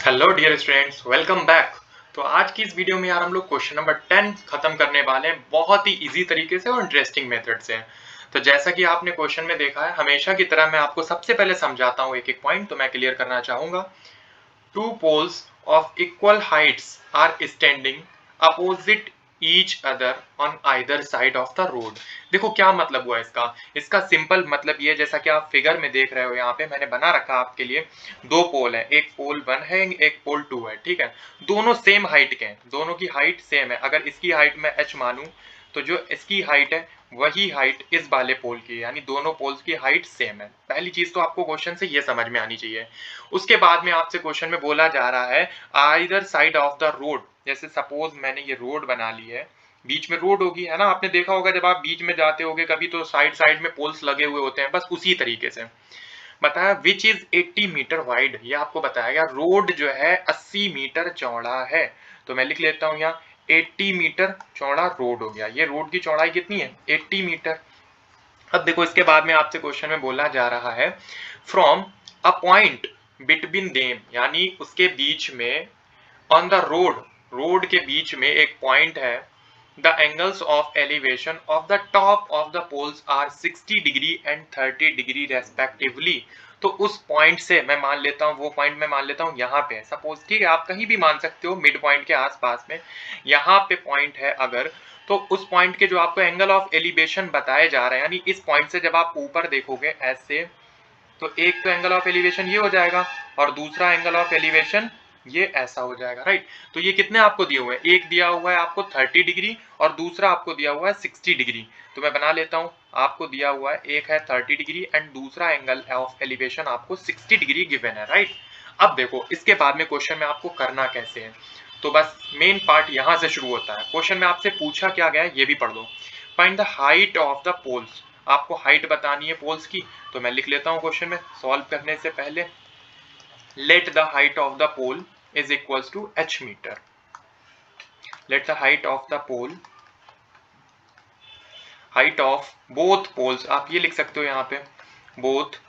Hello dear students, welcome back. तो आज की इस वीडियो में यार हम लोग क्वेश्चन नंबर 10 खत्म करने वाले हैं बहुत ही इजी तरीके से और इंटरेस्टिंग मेथड से। तो जैसा कि आपने क्वेश्चन में देखा है, हमेशा की तरह मैं आपको सबसे पहले समझाता हूँ एक एक पॉइंट, तो मैं क्लियर करना चाहूंगा। Two poles of equal heights are standing opposite each other on either side of the road. देखो क्या मतलब हुआ इसका सिंपल मतलब ये, जैसा कि आप फिगर में देख रहे हो, यहाँ पे मैंने बना रखा आपके लिए दो पोल है, एक पोल 1 है एक पोल 2 है, ठीक है। दोनों सेम हाइट के हैं, दोनों की हाइट सेम है। अगर इसकी हाइट मैं h मानूं तो जो इसकी हाइट है वही हाइट इस वाले पोल की है, यानी दोनों पोल्स की हाइट सेम है। पहली चीज तो आपको क्वेश्चन से ये समझ में आनी चाहिए। उसके बाद में आपसे क्वेश्चन में बोला जा रहा है either side of the road. जैसे सपोज मैंने ये रोड बना ली है, बीच में रोड होगी, है ना। आपने देखा होगा जब आप बीच में जाते होगे कभी, तो साइड साइड में पोल्स लगे हुए होते हैं, बस उसी तरीके से बताया। विच इज 80 मीटर वाइड, ये आपको बताया गया। रोड जो है 80 मीटर चौड़ा है, तो मैं लिख लेता हूँ यहाँ 80 मीटर चौड़ा रोड हो गया। ये रोड की चौड़ाई कितनी है? 80 मीटर। अब देखो इसके बाद में आपसे क्वेश्चन में बोला जा रहा है from a point between them, यानी उसके बीच में, ऑन द रोड, रोड के बीच में एक पॉइंट है। The angles of elevation of the top of the poles are 60 degree and 30 degree respectively. तो उस पॉइंट से मैं मान लेता हूँ, वो पॉइंट मैं मान लेता हूँ यहाँ पे सपोज, ठीक है। आप कहीं भी मान सकते हो मिड पॉइंट के आसपास में, यहाँ पे पॉइंट है अगर, तो उस पॉइंट के जो आपको एंगल ऑफ एलिवेशन बताए जा रहे हैं, यानी इस पॉइंट से जब आप ऊपर देखोगे ऐसे, तो एक तो एंगल ऑफ एलिवेशन ये हो जाएगा और दूसरा एंगल ऑफ एलिवेशन ये ऐसा हो जाएगा, राइट। तो ये कितने आपको दिए हुए हैं? एक दिया हुआ है आपको 30 डिग्री और दूसरा आपको दिया हुआ है 60 डिग्री। तो मैं बना लेता हूं, आपको दिया हुआ है एक है 30 डिग्री एंड दूसरा एंगल ऑफ एलिवेशन आपको 60 डिग्री गिवन है, राइट। अब देखो इसके बाद में क्वेश्चन में आपको करना कैसे है, तो बस मेन पार्ट यहां से शुरू होता है। क्वेश्चन में आपसे पूछा क्या गया है ये भी पढ़ दो। Find the height of the poles, आपको हाइट बतानी है पोल्स की। तो मैं लिख लेता हूं क्वेश्चन में सॉल्व करने से पहले, let the height of the pole is equals to h metre. Let the height of the pole, height of both poles, आप ये लिख सकते हो यहाँ पे, both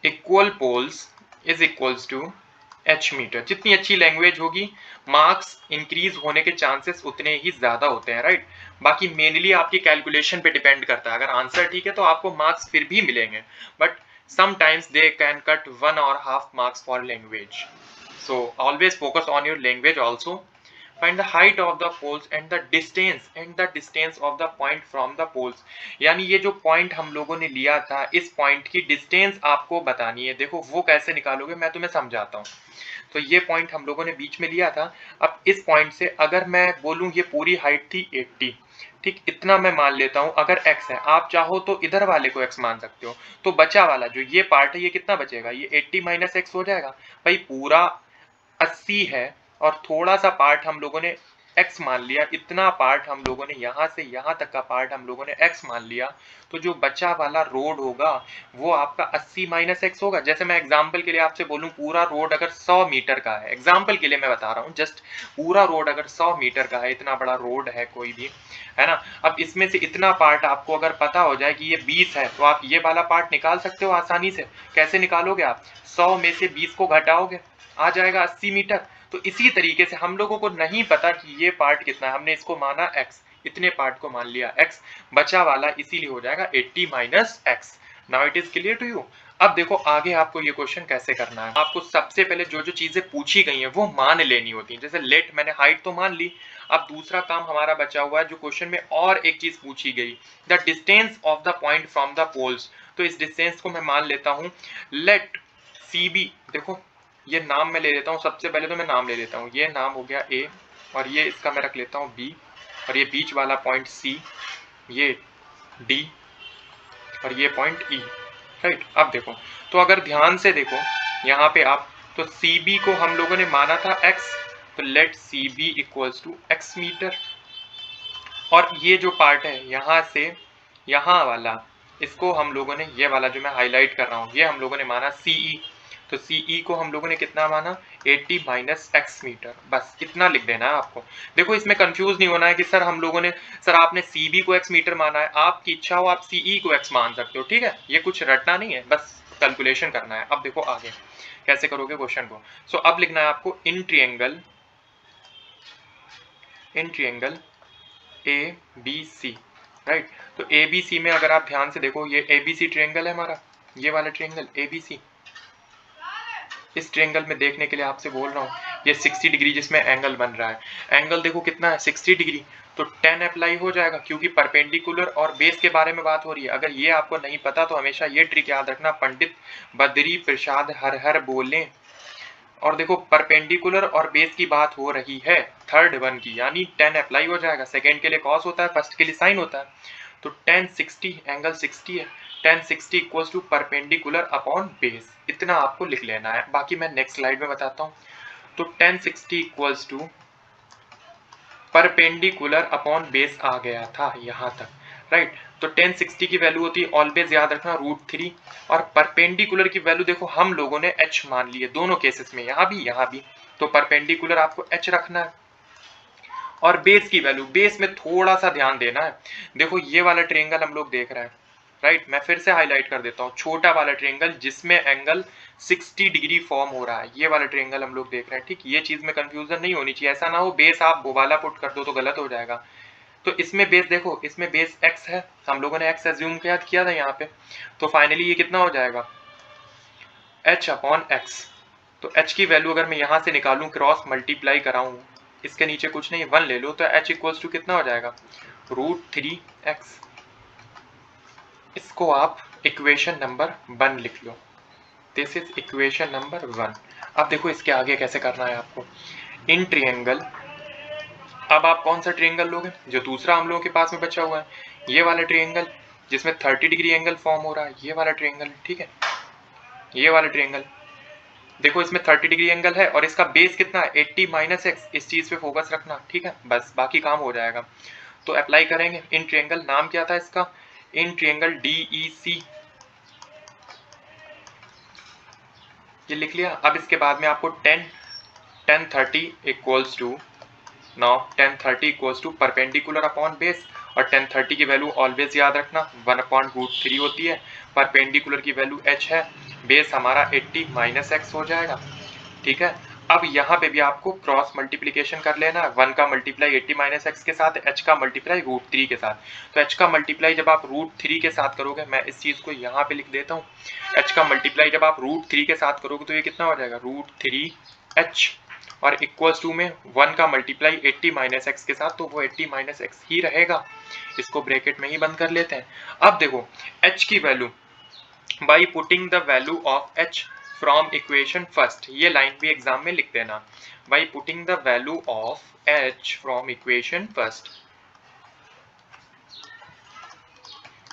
equal poles is equals to h metre. जितनी अच्छी लैंग्वेज होगी, मार्क्स इंक्रीज होने के चांसेस उतने ही ज्यादा होते हैं, राइट। बाकी मेनली आपकी कैलकुलेशन पे डिपेंड करता है। अगर आंसर ठीक है तो आपको मार्क्स फिर भी मिलेंगे, but sometimes they can cut 1.5 marks for language, so always focus on your language also. Find the height of the poles and the distance of the point from the poles, यानी ये जो point हम लोगों ने लिया था, इस point की डिस्टेंस आपको बतानी है। देखो वो कैसे निकालोगे मैं तुम्हें समझाता हूँ। तो ये पॉइंट हम लोगों ने बीच में लिया था। अब इस पॉइंट से अगर मैं बोलूँ ये पूरी हाइट थी 80, ठीक, इतना मैं मान लेता हूँ। अगर x है, आप चाहो तो इधर वाले को x मान सकते हो, तो बचा वाला जो ये पार्ट है ये कितना बचेगा? ये 80 माइनस x हो जाएगा। भाई पूरा 80 है और थोड़ा सा पार्ट हम लोगों ने x मान लिया, इतना पार्ट हम लोगों ने यहाँ से यहाँ तक का पार्ट हम लोगों ने x मान लिया। तो जो बचा वाला रोड होगा वो आपका 80 माइनस x होगा। जैसे मैं एग्जांपल के लिए आपसे बोलूं, पूरा रोड अगर 100 मीटर का है, एग्जांपल के लिए मैं बता रहा हूँ, जस्ट पूरा रोड अगर 100 मीटर का है, इतना बड़ा रोड है कोई भी, है ना। अब इसमें से इतना पार्ट आपको अगर पता हो जाए कि ये 20 है, तो आप ये वाला पार्ट निकाल सकते हो आसानी से। कैसे निकालोगे आप? 100 में से 20 को घटाओगे, आ जाएगा 80 मीटर। तो इसी तरीके से हम लोगों को नहीं पता कि ये पार्ट कितना है, हमने इसको माना x, इतने पार्ट को मान लिया x, बचा वाला इसीलिए हो जाएगा 80 minus x। Now it is clear to you. अब देखो आगे आपको ये क्वेश्चन कैसे करना है। आपको सबसे पहले जो जो चीजें पूछी गई हैं वो मान लेनी होती हैं। जैसे लेट, मैंने हाइट तो मान ली। अब दूसरा काम हमारा बचा हुआ है जो क्वेश्चन में, और एक चीज पूछी गई, the distance of the point from the poles. तो इस डिस्टेंस को मैं मान लेता हूं लेट CB। देखो ये नाम मैं ले लेता हूँ, सबसे पहले तो मैं नाम ले लेता हूँ, ये नाम हो गया A, और ये इसका मैं रख लेता हूँ B, और ये बीच वाला पॉइंट C, ये D, और ये पॉइंट E, राइट। अब देखो, तो अगर ध्यान से देखो यहाँ पे आप, तो CB को हम लोगों ने माना था x, तो let CB equals to x metre. और ये जो पार्ट है यहाँ से यहाँ वाला, इसको हम लोगों ने, ये वाला जो मैं हाईलाइट कर रहा हूँ, ये हम लोगों ने माना CE। तो CE को हम लोगों ने कितना माना? 80 माइनस x मीटर। बस इतना लिख देना है आपको। देखो इसमें कंफ्यूज नहीं होना है कि सर हम लोगों ने, सर आपने CB को x मीटर माना है। आपकी इच्छा हो आप CE को x मान सकते हो, ठीक है। ये कुछ रटना नहीं है, बस कैलकुलेशन करना है। अब देखो आगे कैसे करोगे क्वेश्चन को। सो अब लिखना है आपको in triangle A B C, right. तो ए बी सी में अगर आप ध्यान से देखो, ये ए बी सी ट्रिएंगल है हमारा, ये वाला ट्रिएंगल ए बी सी। इस ट्रिएंगल में देखने के लिए आपसे बोल रहा हूँ, ये 60 डिग्री जिसमें एंगल बन रहा है, एंगल देखो कितना है 60 डिग्री, तो 10 अप्लाई हो जाएगा क्योंकि परपेंडिकुलर और बेस के बारे में बात हो रही है। अगर ये आपको नहीं पता तो हमेशा ये ट्रिक याद रखना, पंडित बद्री प्रसाद हर हर बोले। और देखो परपेंडिकुलर और बेस की बात हो रही है थर्ड वन की, यानी 10 अप्लाई हो जाएगा। सेकेंड के लिए कॉस होता है, फर्स्ट के लिए साइन होता है, तो 10 60 एंगल 60 है, 10 60 equals to perpendicular upon base, इतना आपको लिख लेना है। बाकी मैं नेक्स्ट स्लाइड में बताता हूँ। तो 10 60 equals to perpendicular upon base आ गया था यहाँ तक, राइट। तो 10 60 की वैल्यू होती है, ऑलवेज याद रखना √3, और परपेंडिकुलर की वैल्यू देखो हम लोगों ने h मान ली है दोनों केसेस में, यहाँ भी, तो परपेंडिकुलर आपको h रखना है। और बेस की वैल्यू, बेस में थोड़ा सा ध्यान देना है। देखो ये वाला ट्रायंगल हम लोग देख रहे हैं, राइट। मैं फिर से हाईलाइट कर देता हूँ, छोटा वाला ट्रायंगल जिसमें एंगल 60 डिग्री फॉर्म हो रहा है, ये वाला ट्रायंगल हम लोग देख रहे हैं, ठीक। ये चीज में कंफ्यूजन नहीं होनी चाहिए, ऐसा ना हो बेस आप वाला पुट कर दो तो गलत हो जाएगा। तो इसमें बेस देखो, इसमें बेस x है, हम लोगों ने x एज्यूम किया था यहाँ पे, तो फाइनली ये कितना हो जाएगा h अपॉन x। तो h की वैल्यू अगर मैं यहाँ से निकालूं, क्रॉस मल्टीप्लाई कराऊं, इसके नीचे कुछ नहीं 1 ले लो, तो h इक्वल्स टू कितना हो जाएगा √3x। इसको आप इक्वेशन नंबर 1 लिख लो, दिस इज इक्वेशन नंबर 1। अब देखो इसके आगे कैसे करना है आपको। इन ट्रायंगल, अब आप कौन सा ट्रायंगल लोगे, जो दूसरा हम लोगों के पास में बचा हुआ है, ये वाला ट्रायंगल जिसमें 30 डिग्री एंगल फॉर्म हो रहा है, ये वाला ट्रायंगल, ठीक है। ये वाला ट्रायंगल देखो, इसमें 30 डिग्री एंगल है और इसका बेस कितना है 80 माइनस एक्स, इस चीज पे फोकस रखना, ठीक है, बस बाकी काम हो जाएगा। तो अप्लाई करेंगे इन ट्रायंगल, नाम क्या था इसका, इन ट्रायंगल DEC, ये लिख लिया। अब इसके बाद में आपको 10 30 equals to, now 10 30 equals to perpendicular upon base, और 10 30 की वैल्यू ऑलवेज याद रखना 1/√3 होती है, परपेंडिकुलर की वैल्यू h है, बेस हमारा 80 माइनस एक्स हो जाएगा, ठीक है। अब यहाँ पे भी आपको क्रॉस मल्टीप्लीकेशन कर लेना है, 1 का मल्टीप्लाई 80 माइनस एक्स के साथ, h का मल्टीप्लाई √3 के साथ। तो h का मल्टीप्लाई जब आप √3 के साथ करोगे, मैं इस चीज को यहाँ पे लिख देता हूँ, h का मल्टीप्लाई जब आप √3 के साथ करोगे तो ये कितना हो जाएगा √3h, और इक्वल्स टू में 1 का मल्टीप्लाई 80 माइनस एक्स के साथ, तो वो 80 माइनस एक्स ही रहेगा, इसको ब्रैकेट में ही बंद कर लेते हैं। अब देखो h की value, by putting the value of h from equation first, ये लाइन भी एग्जाम में लिख देना, by putting the value of h from equation first.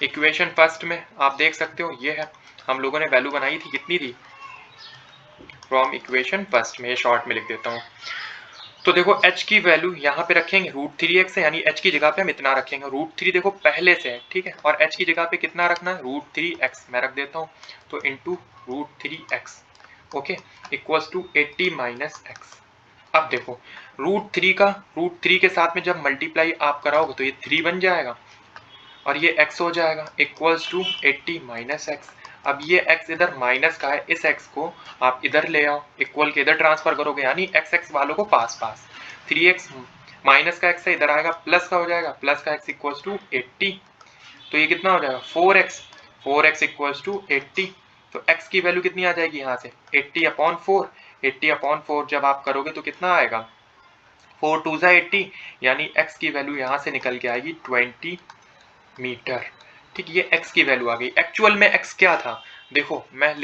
Equation first में आप देख सकते हो ये है, हम लोगों ने वैल्यू बनाई थी, कितनी थी फ्रॉम इक्वेशन फर्स्ट में, ये शॉर्ट में लिख देता हूँ। तो देखो h की वैल्यू यहाँ पे रखेंगे √3x है, यानी h की जगह पे हम इतना रखेंगे, √3 देखो पहले से है, ठीक है, और h की जगह पे कितना रखना है √3x, मैं रख देता हूँ, तो into √3x, okay, equals to 80 minus x. अब देखो √3 के साथ में जब मल्टीप्लाई आप कराओगे तो ये 3 बन जाएगा, और ये x हो जाएगा, इक्वल्स टू 80 माइनस एक्स। अब ये x इधर माइनस का है, इस x को आप इधर ले आओ, इक्वल के इधर ट्रांसफर करोगे, यानी x वालों को पास 3x माइनस का x है, इधर आएगा प्लस का हो जाएगा, प्लस का x इक्वल्स टू 80, तो ये कितना हो जाएगा 4x इक्वल्स टू 80। तो x की वैल्यू कितनी आ जाएगी यहाँ से 80/4 जब आप करोगे तो कितना आएगा 4 2 80, यानी x की वैल्यू यहाँ से निकल के आएगी 20 मीटर, ठीक। ये x की वैल्यू आ गई। एक्चुअल में x क्या था, देखो मैंने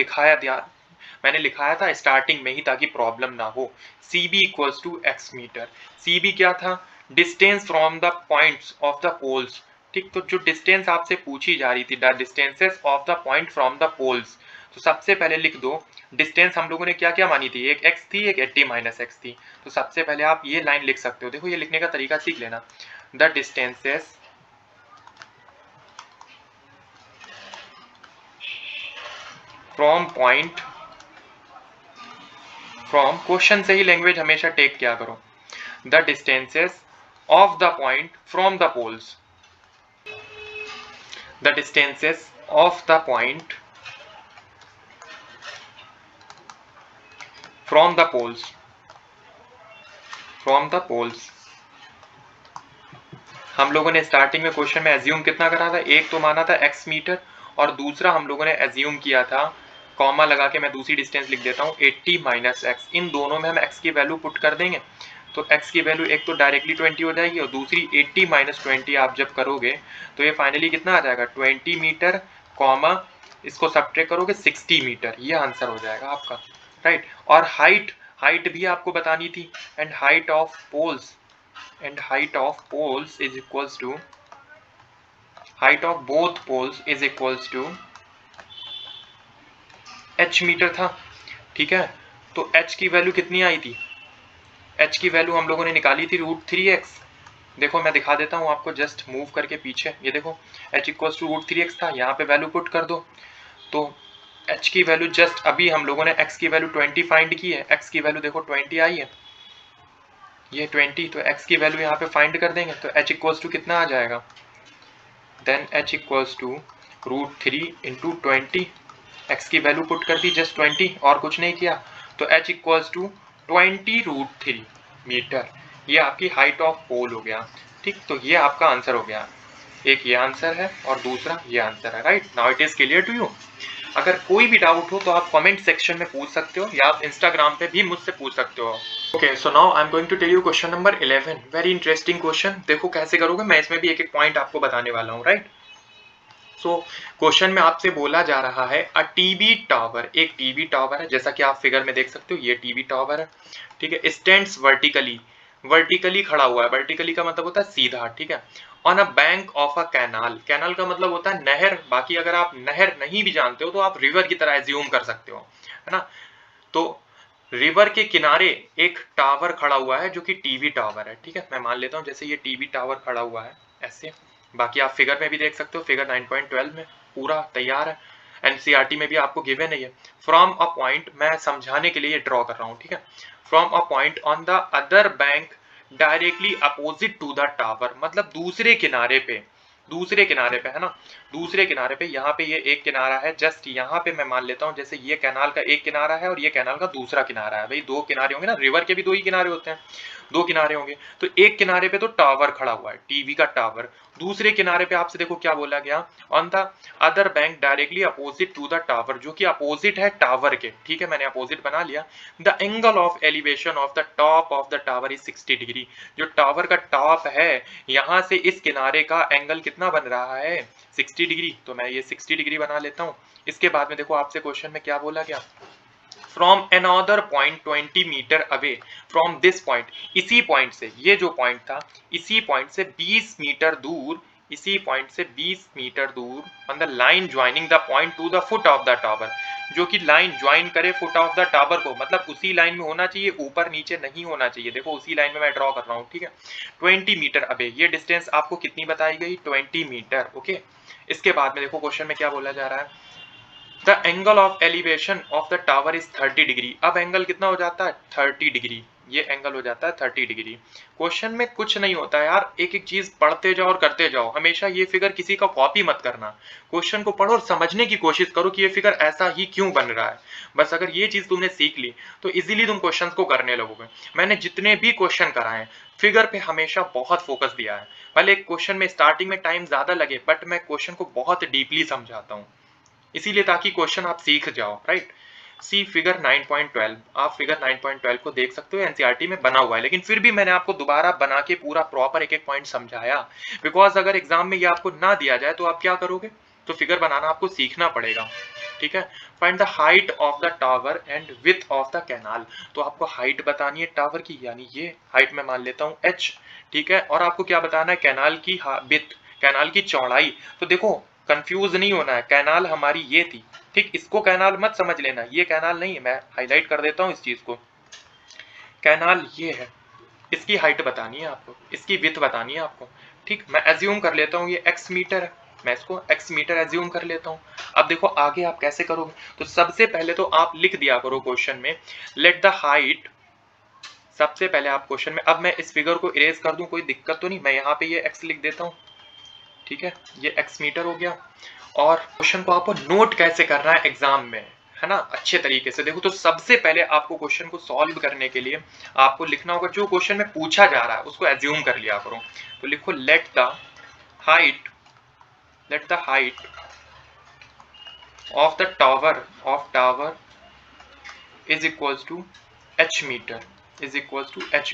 लिखाया था स्टार्टिंग में ही ताकि प्रॉब्लम ना हो, CB equals to x metre. CB क्या था, distance from the points of the poles, ठीक। तो जो डिस्टेंस आपसे पूछी जा रही थी, the distances of the point from the poles, तो सबसे पहले लिख दो डिस्टेंस हम लोगों ने क्या क्या मानी थी, एक x थी, एक 80 माइनस एक्स थी। तो सबसे पहले आप ये लाइन लिख सकते हो, देखो ये लिखने का तरीका सीख लेना, the distances from point, from question से ही लैंग्वेज हमेशा टेक क्या करो, the distances of the point from the poles, the distances of the point from the poles हम लोगों ने स्टार्टिंग में क्वेश्चन में एज्यूम कितना करा था, एक तो माना था x मीटर और दूसरा हम लोगों ने एज्यूम किया था, कॉमा लगा के मैं दूसरी डिस्टेंस लिख देता हूँ 80 माइनस एक्स। इन दोनों में हम x की वैल्यू पुट कर देंगे तो x की वैल्यू एक तो डायरेक्टली 20 हो जाएगी और दूसरी 80 माइनस 20 आप जब करोगे तो ये फाइनली कितना आ जाएगा 20 मीटर कॉमा इसको सब्ट्रैक्ट करोगे 60 मीटर, ये आंसर हो जाएगा आपका, राइट। और हाइट भी आपको बतानी थी, and height of poles is equals to height of both poles is equals to h metre था, ठीक है। तो h की वैल्यू कितनी आई थी, h की वैल्यू हम लोगों ने निकाली थी √3x। देखो मैं दिखा देता हूँ आपको, जस्ट मूव करके पीछे, ये देखो h इक्वल्स टू √3x था, यहाँ पे वैल्यू पुट कर दो तो h की वैल्यू जस्ट अभी हम लोगों ने x की वैल्यू 20 फाइंड की है, x की वैल्यू देखो 20 आई है, ये 20, तो x की वैल्यू यहाँ पे फाइंड कर देंगे तो h इक्वल्स टू कितना आ जाएगा, then h equals to √3 into 20, x की वैल्यू पुट कर दी जस्ट 20 और कुछ नहीं किया, तो h इक्वल्स टू 20√3 मीटर, ये आपकी हाइट ऑफ पोल हो गया, ठीक। तो ये आपका आंसर हो गया, एक ये आंसर है और दूसरा ये आंसर है, right. Now it is clear to you. अगर कोई भी डाउट हो तो आप कमेंट सेक्शन में पूछ सकते हो या आप इंस्टाग्राम पे भी मुझसे पूछ सकते हो। Okay, so now I am going to tell you question number 11, very interesting question. देखो कैसे करोगे, मैं इसमें भी एक एक पॉइंट आपको बताने वाला हूँ, राइट। सो क्वेश्चन में आपसे बोला जा रहा है अ टीवी टावर, एक टीवी टावर है, जैसा कि आप फिगर में देख सकते हो ये टीवी टावर है, ठीक है। स्टैंड्स वर्टिकली खड़ा हुआ है, वर्टिकली का मतलब होता है सीधा, ठीक है। On a bank of a canal, canal का मतलब होता है नहर, बाकी अगर आप नहर नहीं भी जानते हो तो आप रिवर की तरह एज्यूम कर सकते हो, है ना। तो रिवर के किनारे एक टावर खड़ा हुआ है जो कि टीवी टावर है, ठीक है। मैं मान लेता हूँ जैसे ये टीवी टावर खड़ा हुआ है ऐसे, बाकी आप फिगर में भी देख सकते हो, फिगर 9.12 में पूरा तैयार है, एनसीईआरटी में भी आपको गिवन है ये। फ्रॉम अ पॉइंट, मैं समझाने के लिए ये ड्रॉ कर रहा हूँ, ठीक है। From a point on the other bank directly opposite to the tower, मतलब दूसरे किनारे पे है ना, दूसरे किनारे पे, यहाँ पे ये एक किनारा है, जस्ट यहाँ पे मैं मान लेता हूँ जैसे ये कैनाल का एक किनारा है और ये कैनाल का दूसरा किनारा है, भाई दो किनारे होंगे ना, रिवर के भी दो ही किनारे होते हैं, दो किनारे होंगे, तो एक किनारे पे तो टावर खड़ा हुआ है, टीवी का टावर, दूसरे किनारे पे आपसे देखो क्या बोला गया, on the other bank directly opposite to the tower, जो कि अपोजिट है टावर के, ठीक है, मैंने अपोजिट बना लिया। The angle of elevation of the top of the tower is 60 degree, जो टावर का टॉप है यहां से इस किनारे का एंगल कितना बन रहा है 60 डिग्री, तो मैं ये 60 डिग्री बना लेता हूं। इसके बाद में देखो आपसे क्वेश्चन में क्या बोला गया, from another point 20 metre away from this point, इसी पॉइंट से, ये जो पॉइंट था इसी पॉइंट से 20 मीटर दूर, इसी पॉइंट से 20 मीटर दूर on the line joining the point two the foot of the tower, जो कि लाइन ज्वाइन करे फुट ऑफ द टावर को, मतलब उसी लाइन में होना चाहिए, ऊपर नीचे नहीं होना चाहिए, देखो उसी लाइन में मैं ड्रॉ कर रहा हूँ, ठीक है। 20 मीटर अवे, ये डिस्टेंस आपको कितनी बताई गई 20 मीटर, ओके। इसके बाद में देखो क्वेश्चन में क्या बोला जा रहा है, the angle of elevation of the tower is 30 degree, अब एंगल कितना हो जाता है 30 डिग्री, ये एंगल हो जाता है 30 डिग्री। क्वेश्चन में कुछ नहीं होता है यार, एक एक चीज पढ़ते जाओ और करते जाओ, हमेशा ये फिगर किसी का कॉपी मत करना, क्वेश्चन को पढ़ो और समझने की कोशिश करो कि ये फिगर ऐसा ही क्यों बन रहा है, बस अगर ये चीज तुमने सीख ली तो इजीली तुम क्वेश्चन को करने लगोगे। मैंने जितने भी क्वेश्चन कराए फिगर पे हमेशा बहुत फोकस दिया है, भले क्वेश्चन में स्टार्टिंग में टाइम ज्यादा लगे बट मैं क्वेश्चन को बहुत डीपली समझाता हूँ, इसीलिए ताकि क्वेश्चन आप सीख जाओ, राइट। सी फिगर 9.12, आप फिगर 9.12 को देख सकते हो, एनसीईआरटी में बना हुआ है, लेकिन फिर भी मैंने आपको दोबारा बना के पूरा प्रॉपर एक एक पॉइंट समझाया, बिकॉज अगर एग्जाम में ये आपको ना दिया जाए तो आप क्या करोगे, तो फिगर बनाना आपको सीखना पड़ेगा, ठीक है। Find the height of the tower and width of the canal, तो आपको हाइट बतानी है टावर की, यानी ये हाइट में मान लेता हूँ h, ठीक है, और आपको क्या बताना है कैनाल की विथ, कैनाल की चौड़ाई। तो देखो कंफ्यूज नहीं होना है, कैनाल हमारी ये थी, ठीक, इसको कैनाल मत समझ लेना, ये कैनाल नहीं है, मैं हाईलाइट कर देता हूँ इस चीज को, कैनाल ये है, इसकी हाइट बतानी है आपको, इसकी विथ बतानी है आपको, ठीक। मैं एज्यूम कर लेता हूँ ये x मीटर है, मैं इसको x मीटर एज्यूम कर लेता हूँ। अब देखो आगे आप कैसे करोगे, तो सबसे पहले तो आप लिख दिया करो क्वेश्चन में, लेट द हाइट, सबसे पहले आप क्वेश्चन में, अब मैं इस फिगर को इरेज कर दूं कोई दिक्कत तो नहीं, मैं यहाँ पे ये x लिख देता हूँ, ठीक है, ये x मीटर हो गया। और क्वेश्चन को आपको नोट कैसे करना है एग्जाम में, है ना, अच्छे तरीके से देखो। तो सबसे पहले आपको क्वेश्चन को सॉल्व करने के लिए आपको लिखना होगा जो क्वेश्चन में पूछा जा रहा है उसको एज्यूम कर लिया करो। तो लिखो let the height of the tower is equals to h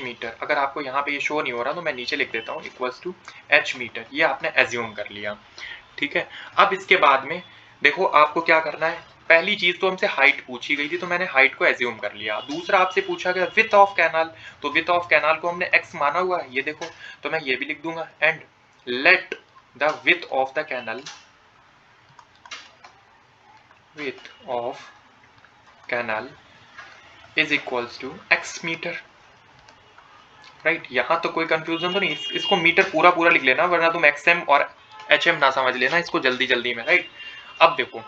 metre. अगर आपको यहाँ पे ये शो नहीं हो रहा तो मैं नीचे लिख देता हूँ इक्वल्स टू h मीटर। ये आपने एज्यूम कर लिया, ठीक है। अब इसके बाद में देखो आपको क्या करना है। पहली चीज तो हमसे हाइट पूछी गई थी तो मैंने हाइट को एज्यूम कर लिया। दूसरा आपसे पूछा गया विड्थ ऑफ कैनाल, तो विड्थ ऑफ कैनाल को हमने x माना हुआ है, ये देखो। तो मैं ये भी लिख दूंगा and let the width of the canal is equals to x metre, right. यहां तो कोई कंफ्यूजन तो नहीं, इसको मीटर पूरा लिख लेना वरना तुम xm और hm ना समझ लेना इसको जल्दी में, राइट। अब देखो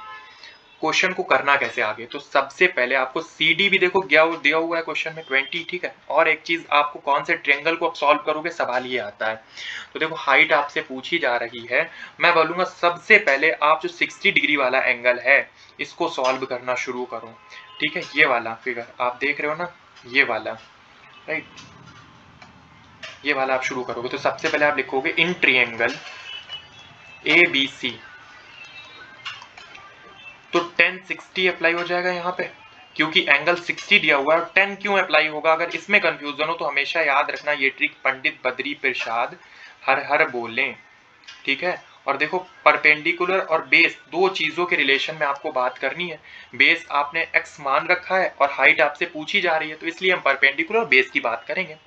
क्वेश्चन को करना कैसे आगे। तो सबसे पहले आपको CD भी देखो दिया हुआ है क्वेश्चन में 20, ठीक है। और एक चीज आपको कौन से ट्रायंगल को आप सॉल्व करोगे सवाल ये आता है। तो देखो हाइट आपसे पूछी जा रही है, मैं बोलूंगा सबसे पहले आप जो 60 डिग्री वाला एंगल है इसको सॉल्व करना शुरू करो, ठीक है। ये वाला फिगर आप देख रहे हो ना, ये वाला, राइट, ये वाला आप शुरू करोगे। तो सबसे पहले आप लिखोगे इन ट्रायंगल ABC, तो 10 60 अप्लाई हो जाएगा यहाँ पे क्योंकि एंगल 60 दिया हुआ है। 10 क्यों अप्लाई होगा, अगर इसमें कंफ्यूजन हो तो हमेशा याद रखना ये ट्रिक पंडित बद्री प्रसाद हर हर बोलें, ठीक है। और देखो परपेंडिकुलर और बेस दो चीजों के रिलेशन में आपको बात करनी है। बेस आपने x मान रखा है और हाइट आपसे पूछी जा रही है तो इसलिए हम परपेंडिकुलर और बेस की बात करेंगे।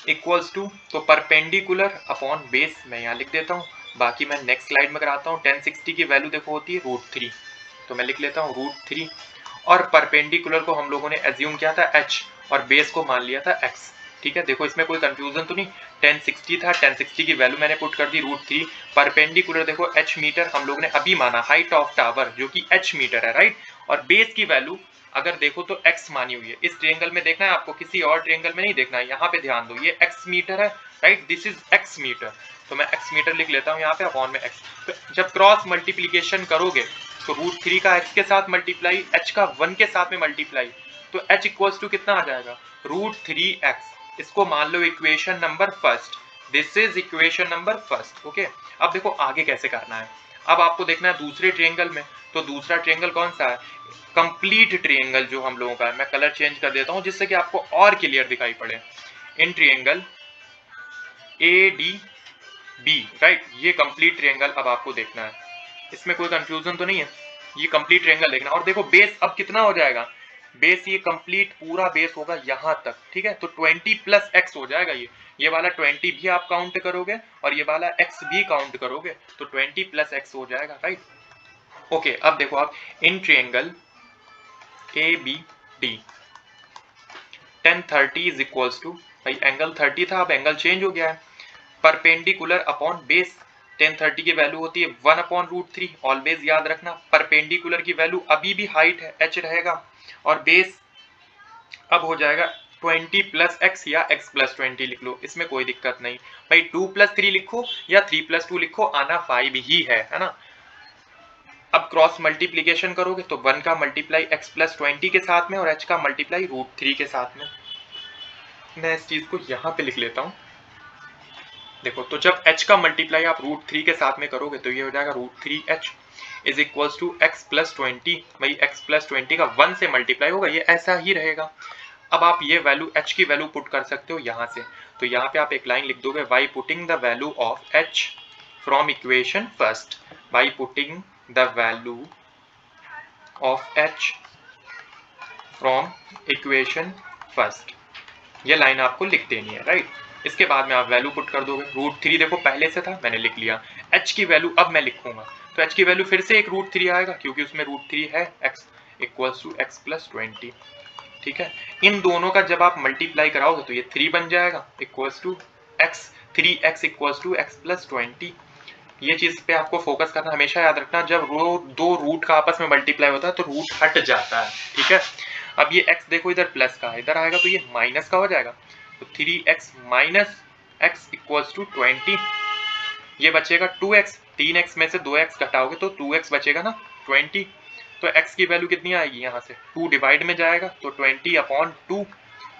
इक्वल्स टू, तो परपेंडिकुलर अपॉन बेस मैं यहाँ लिख देता हूँ, बाकी मैं नेक्स्ट स्लाइड में कराता हूँ। 1060 की वैल्यू देखो होती है √3, तो मैं लिख लेता हूँ √3। और परपेंडिकुलर को हम लोगों ने एज्यूम किया था h और बेस को मान लिया था x, ठीक है। देखो इसमें कोई कंफ्यूजन तो नहीं, 1060 था, 1060 की वैल्यू मैंने पुट कर दी √3। परपेंडिकुलर देखो h मीटर हम लोग ने अभी माना, हाइट ऑफ टावर जो कि h मीटर है, राइट। और बेस की वैल्यू अगर देखो तो x मानी हुई है। इस ट्रायंगल में देखना है आपको, किसी और ट्रायंगल में नहीं देखना है। यहाँ पे ध्यान दो, ये x मीटर है, right, this is x metre. तो मैं x मीटर लिख लेता हूँ यहाँ पे अपॉन में x। तो जब क्रॉस मल्टीप्लीकेशन करोगे तो √3 का x के साथ मल्टीप्लाई, h का 1 के साथ में मल्टीप्लाई, तो h इक्वल्स टू कितना आ जाएगा √3x। इसको मान लो equation number first, this is equation number first, okay. अब देखो आगे कैसे करना है। अब आपको देखना है दूसरे ट्रायंगल में, तो दूसरा ट्रायंगल कौन सा है, कंप्लीट ट्रायंगल जो हम लोगों का है। मैं कलर चेंज कर देता हूं जिससे कि आपको और क्लियर दिखाई पड़े। इन ट्रायंगल ADB, राइट, ये कंप्लीट ट्रायंगल अब आपको देखना है, इसमें कोई कंफ्यूजन तो नहीं है, ये कंप्लीट ट्रायंगल देखना। और देखो बेस अब कितना हो जाएगा, बेस ये कंप्लीट पूरा बेस होगा यहां तक, ठीक है। तो 20 + x हो जाएगा, ये वाला 20 भी आप काउंट करोगे और ये वाला x भी काउंट करोगे तो 20 + x हो जाएगा, राइट। ओके, अब देखो आप in triangle ABD 1030 is equals to, भाई एंगल 30 था अब एंगल चेंज हो गया है, परपेंडिकुलर अपॉन बेस। 1030 की वैल्यू होती है 1/√3, ऑलवेज याद रखना। परपेंडिकुलर की वैल्यू अभी भी हाइट है h रहेगा और बेस अब हो जाएगा 20 + x या x + 20 लिख लो, इसमें कोई दिक्कत नहीं। भाई 2 + 3 लिखो या 3 + 2 लिखो, आना 5 ही है ना। अब क्रॉस मल्टीप्लीकेशन करोगे तो 1 का मल्टीप्लाई x + 20 के साथ में और h का मल्टीप्लाई √3 के साथ में। मैं इस चीज को यहाँ पे लिख लेता हूँ, देखो। तो जब h का मल्टीप्लाई आप √3 के साथ में करोगे तो ये हो जाएगा √3h is equals to x + 20। भाई x + 20 का 1 से मल्टीप्लाई होगा, ये ऐसा ही रहेगा। अब आप ये वैल्यू h की वैल्यू पुट कर सकते हो यहाँ से, तो यहाँ पे आप एक लाइन लिख दोगे, by putting the value of h from equation first, by putting the value of h from equation first. ये लाइन आपको लिख देनी है, राइट। इसके बाद में आप वैल्यू पुट कर दोगे। √3 देखो पहले से था, मैंने लिख लिया। h की वैल्यू अब मैं लिखूंगा, तो h की वैल्यू फिर से एक √3 आएगा क्योंकि उसमें √3 है, x इक्वल्स टू x + 20, ठीक है। इन दोनों का जब आप मल्टीप्लाई कराओगे तो ये 3 बन जाएगा equals to x, 3x equals to x + 20। ये चीज पे आपको फोकस करना, हमेशा याद रखना, जब दो रूट का आपस में मल्टीप्लाई होता है तो रूट हट जाता है, ठीक है। अब ये x देखो इधर प्लस का, इधर आएगा तो ये माइनस का हो जाएगा, तो 3x - x इक्वल्स टू 20। ये बचेगा 2x, 3x में से 2x घटाओगे तो 2x बचेगा ना 20। तो x की वैल्यू कितनी आएगी, यहाँ से 2 डिवाइड में जाएगा तो 20/2,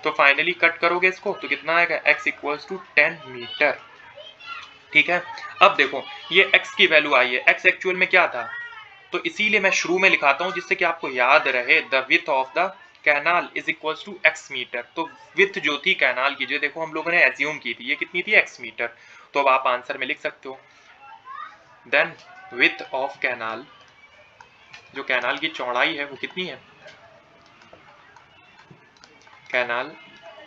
तो फाइनली कट करोगे इसको तो कितना आएगा, x इक्वल्स टू 10 मीटर। ठीक है, अब देखो ये x की वैल्यू आई है, x एक्चुअल में क्या था, तो इसीलिए मैं शुरू में लिखाता हूँ जिससे कि आपको याद रहे, the width of the canal is equals to x metre. तो विड्थ जो थी कैनाल की, जो देखो हम लोगों ने एज्यूम की थी, ये कितनी थी, x मीटर। तो अब आप आंसर में लिख सकते हो, देन विड्थ ऑफ कैनाल, जो कैनाल की चौड़ाई है वो कितनी है, canal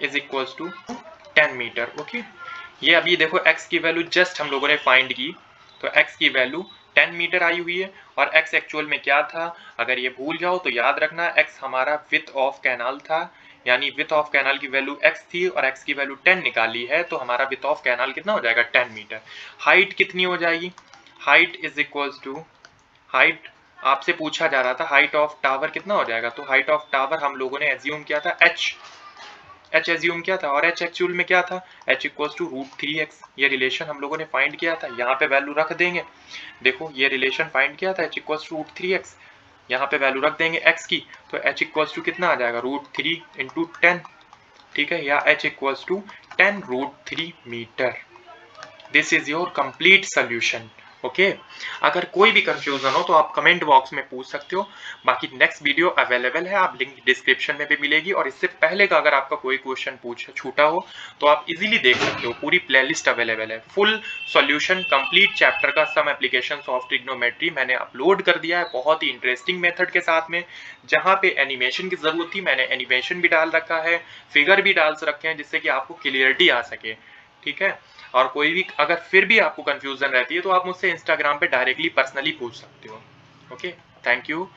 is equals to 10 metre. Okay, ये अभी देखो x की वैल्यू जस्ट हम लोगों ने फाइंड की, तो x की वैल्यू 10 मीटर आई हुई है, और x एक्चुअल में क्या था, अगर ये भूल जाओ तो याद रखना, x हमारा विड्थ ऑफ कैनाल था, यानी विड्थ ऑफ कैनाल की वैल्यू x थी और x की वैल्यू 10 निकाली है, तो हमारा विड्थ ऑफ कैनाल कितना हो जाएगा, 10 मीटर। हाइट कितनी हो जाएगी, height is equals to, height आपसे पूछा जा रहा था हाइट ऑफ टावर कितना हो जाएगा, तो हाइट ऑफ टावर हम लोगों ने एज्यूम किया था h एज्यूम किया था, और h एक्चुअल में क्या था, h इक्वल्स टू √3x, ये रिलेशन हम लोगों ने फाइंड किया था, यहाँ पे वैल्यू रख देंगे। देखो ये रिलेशन फाइंड किया था, h इक्वल्स टू √3x, यहाँ पे वैल्यू रख देंगे x की, तो h इक्वल्स टू कितना आ जाएगा, √3 × 10, ठीक है, या h equals to 10√3 metre. This is your complete solution. Okay, अगर कोई भी कंफ्यूजन हो तो आप कमेंट बॉक्स में पूछ सकते हो, बाकी नेक्स्ट वीडियो अवेलेबल है, आप लिंक डिस्क्रिप्शन में भी मिलेगी, और इससे पहले का अगर आपका कोई क्वेश्चन छूटा हो तो आप इजीली देख सकते हो, पूरी प्लेलिस्ट अवेलेबल है, फुल सॉल्यूशन कंप्लीट चैप्टर का सम एप्लीकेशंस ऑफ ट्रिग्नोमेट्री मैंने अपलोड कर दिया है, बहुत ही इंटरेस्टिंग मेथड के साथ में, जहां पे एनिमेशन की जरूरत थी मैंने एनिमेशन भी डाल रखा है, फिगर भी डाल रखे हैं, जिससे कि आपको क्लियरिटी आ सके। ठीक है, और कोई भी अगर फिर भी आपको कंफ्यूजन रहती है तो आप मुझसे इंस्टाग्राम पे डायरेक्टली पर्सनली पूछ सकते हो। Okay, thank you.